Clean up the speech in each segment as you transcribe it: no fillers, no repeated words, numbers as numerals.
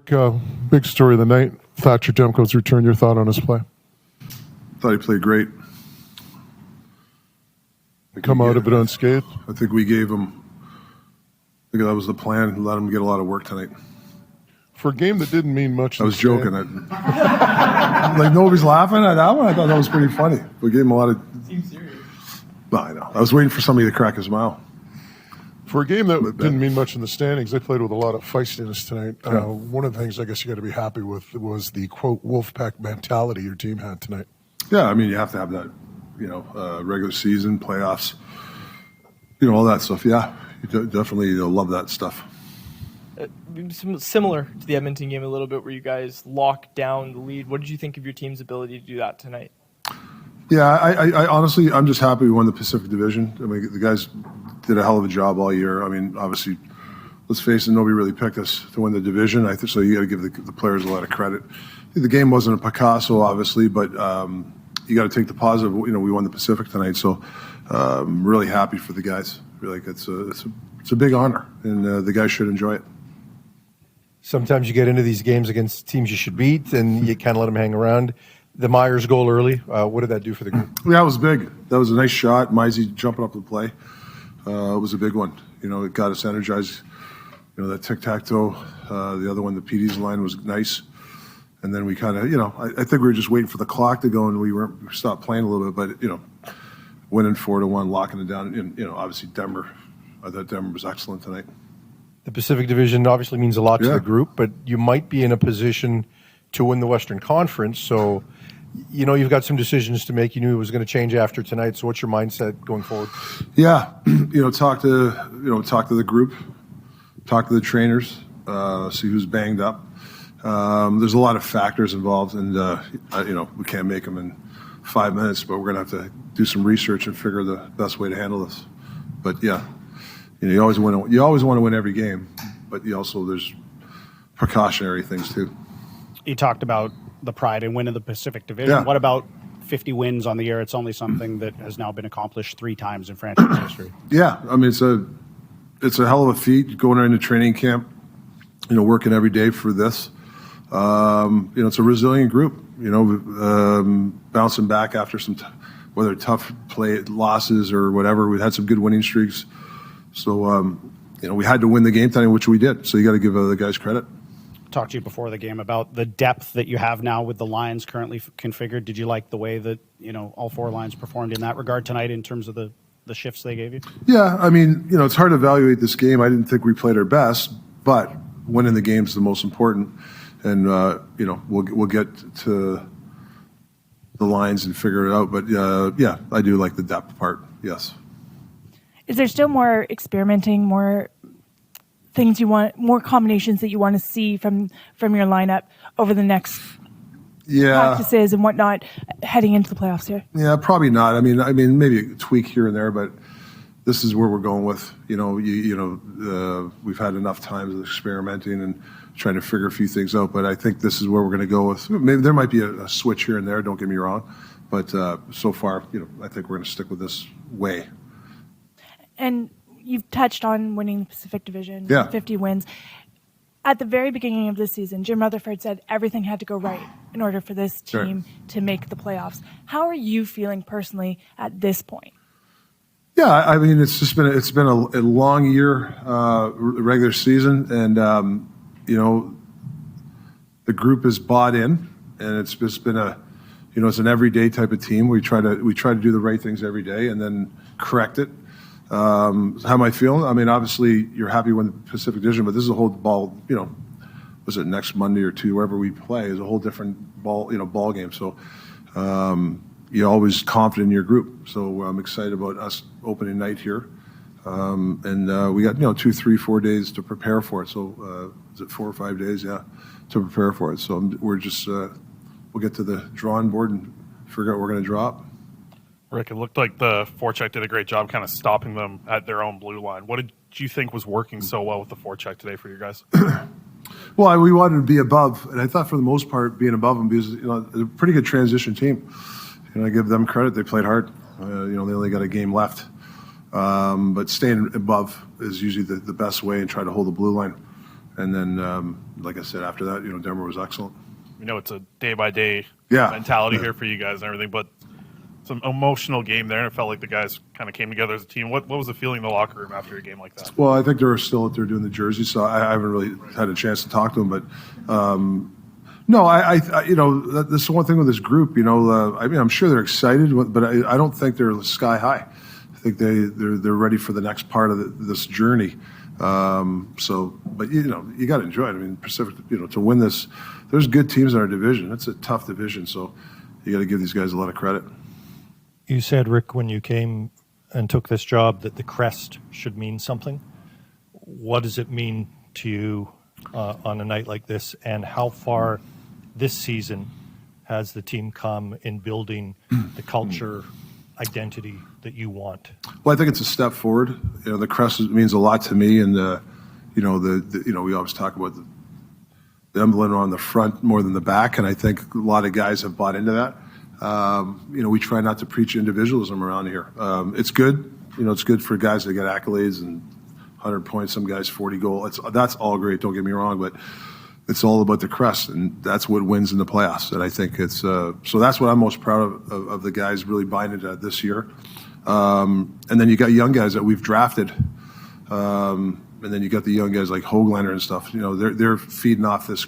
Rick, big story of the night. Thatcher Demko's return. Your thought on his play? Thought he played great. Come out of it unscathed. I think we gave him. I think that was the plan. Let him get a lot of work tonight. For a game that didn't mean much. I was joking. Like nobody's laughing at that one. I thought that was pretty funny. We gave him a lot of. Seems serious. No, I know. I was waiting for somebody to crack his smile. For a game that didn't mean much in the standings, they played with a lot of feistiness tonight. Yeah. One of the things I guess you got to be happy with was the quote Wolfpack mentality your team had tonight. Yeah, I mean you have to have that. Regular season, playoffs, all that stuff. Yeah, you definitely love that stuff. Similar to the Edmonton game a little bit, where you guys locked down the lead. What did you think of your team's ability to do that tonight? Yeah, I honestly, I'm just happy we won the Pacific Division. I mean, the guys did a hell of a job all year. I mean, obviously, let's face it, nobody really picked us to win the division. I think so. You got to give the players a lot of credit. The game wasn't a Picasso, obviously, but you got to take the positive. We won the Pacific tonight, so I'm really happy for the guys. Really, it's a big honor, and the guys should enjoy it. Sometimes you get into these games against teams you should beat, and you kind of let them hang around. The Myers goal early, what did that do for the group? Yeah, it was big. That was a nice shot. Mizey jumping up the play. It was a big one. It got us energized. That tic-tac-toe. The other one, the PD's line, was nice. And then we kind of, I think we were just waiting for the clock to go, and we stopped playing a little bit. But, winning 4-1, locking it down. And, obviously Denver. I thought Denver was excellent tonight. The Pacific Division obviously means a lot to the group, but you might be in a position to win the Western Conference. So, you've got some decisions to make. You knew it was going to change after tonight. So what's your mindset going forward? Yeah, talk to the group, talk to the trainers, see who's banged up. There's a lot of factors involved, and we can't make them in 5 minutes, but we're going to have to do some research and figure the best way to handle this. But yeah, you always want to win every game, but there's precautionary things too. You talked about the pride and winning the Pacific Division. Yeah. What about 50 wins on the year? It's only something that has now been accomplished 3 times in franchise history. Yeah, I mean it's a hell of a feat going into training camp. Working every day for this. It's a resilient group. Bouncing back after some, whether tough play losses or whatever. We had some good winning streaks. So we had to win the game tonight, which we did. So you got to give the guys credit. Talked to you before the game about the depth that you have now with the lines currently configured. Did you like the way that all 4 lines performed in that regard tonight in terms of the shifts they gave you? Yeah, I mean it's hard to evaluate this game. I didn't think we played our best, but winning the game is the most important. And we'll get to the lines and figure it out. But yeah, I do like the depth part. Yes. Is there still more experimenting, more things you want, more combinations that you want to see from your lineup over the next practices and whatnot heading into the playoffs here? Yeah, probably not. I mean, maybe a tweak here and there, but this is where we're going with. We've had enough times of experimenting and trying to figure a few things out. But I think this is where we're going to go with. Maybe there might be a switch here and there. Don't get me wrong, but so far, I think we're going to stick with this way. And you've touched on winning the Pacific Division, 50 wins. At the very beginning of this season, Jim Rutherford said everything had to go right in order for this team to make the playoffs. How are you feeling personally at this point? Yeah, I mean, it's been a long year, regular season, and the group is bought in, and it's just been it's an everyday type of team. We try to do the right things every day and then correct it. How am I feeling? I mean, obviously you're happy when the Pacific Division, but this is a whole ball. Was it next Monday or two, wherever we play, is a whole different ball game. So you're always confident in your group. So I'm excited about us opening night here, and we got 2, 3, 4 days to prepare for it. So is it 4 or 5 days? Yeah, to prepare for it. So we're just we'll get to the drawing board and figure out what we're going to drop. Rick, it looked like the forecheck did a great job kind of stopping them at their own blue line. What did you think was working so well with the forecheck today for you guys? Well, we wanted to be above, and I thought for the most part being above them because a pretty good transition team. I give them credit; they played hard. They only got a game left, but staying above is usually the best way and try to hold the blue line. And then, like I said, after that, Denver was excellent. We know it's a day-by-day Yeah. mentality Yeah. here for you guys and everything, but some emotional game there, and it felt like the guys kind of came together as a team. What was the feeling in the locker room after a game like that? Well, I think they're still out there doing the jerseys, so I haven't really had a chance to talk to them. But no, that's the one thing with this group. I'm sure they're excited, but I don't think they're sky high. I think they're ready for the next part of this journey. But you got to enjoy it. I mean, Pacific, to win this, there's good teams in our division. It's a tough division, so you got to give these guys a lot of credit. You said, Rick, when you came and took this job, that the crest should mean something. What does it mean to you on a night like this, and how far this season has the team come in building the culture, identity that you want? Well, I think it's a step forward. The crest means a lot to me, and we always talk about the emblem on the front more than the back, and I think a lot of guys have bought into that. We try not to preach individualism around here. It's good. It's good for guys that get accolades and 100 points, some guys 40 goals. That's all great, don't get me wrong, but it's all about the crest, and that's what wins in the playoffs. And I think it's so that's what I'm most proud of the guys really buying into that this year. And then you got young guys that we've drafted, and then you got the young guys like Höglander and stuff. They're feeding off this,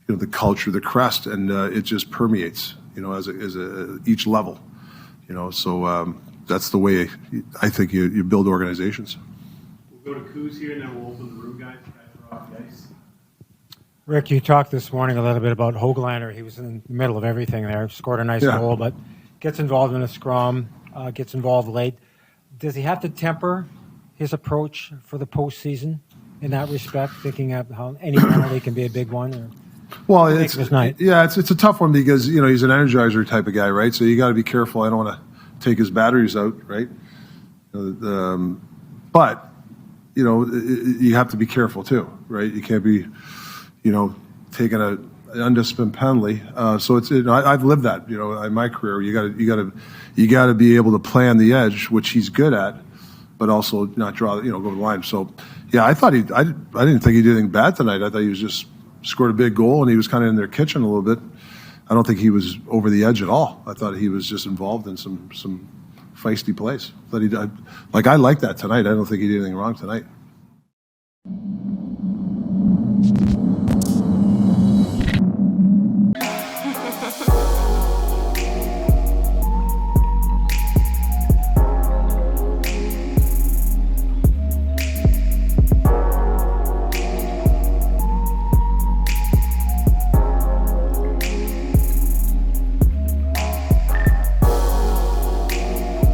the culture, the crest, and it just permeates. As each level, so that's the way I think you build organizations. We'll go to Coos here, and then we'll open the room, guys. You guys are off the ice. Rick, you talked this morning a little bit about Höglander. He was in the middle of everything there, scored a nice goal, but gets involved in a scrum, gets involved late. Does he have to temper his approach for the postseason in that respect, thinking of how any penalty can be a big one? Or? Well, it's a tough one because he's an energizer type of guy, right? So you got to be careful. I don't want to take his batteries out, right? But you have to be careful too, right? You can't be, taking an undisciplined penalty. So it's I've lived that, in my career. You got to be able to play on the edge, which he's good at, but also not draw, go to the line. So yeah, I didn't think he did anything bad tonight. I thought he was just scored a big goal, and he was kind of in their kitchen a little bit. I don't think he was over the edge at all. I thought he was just involved in some feisty plays. I like that tonight. I don't think he did anything wrong tonight.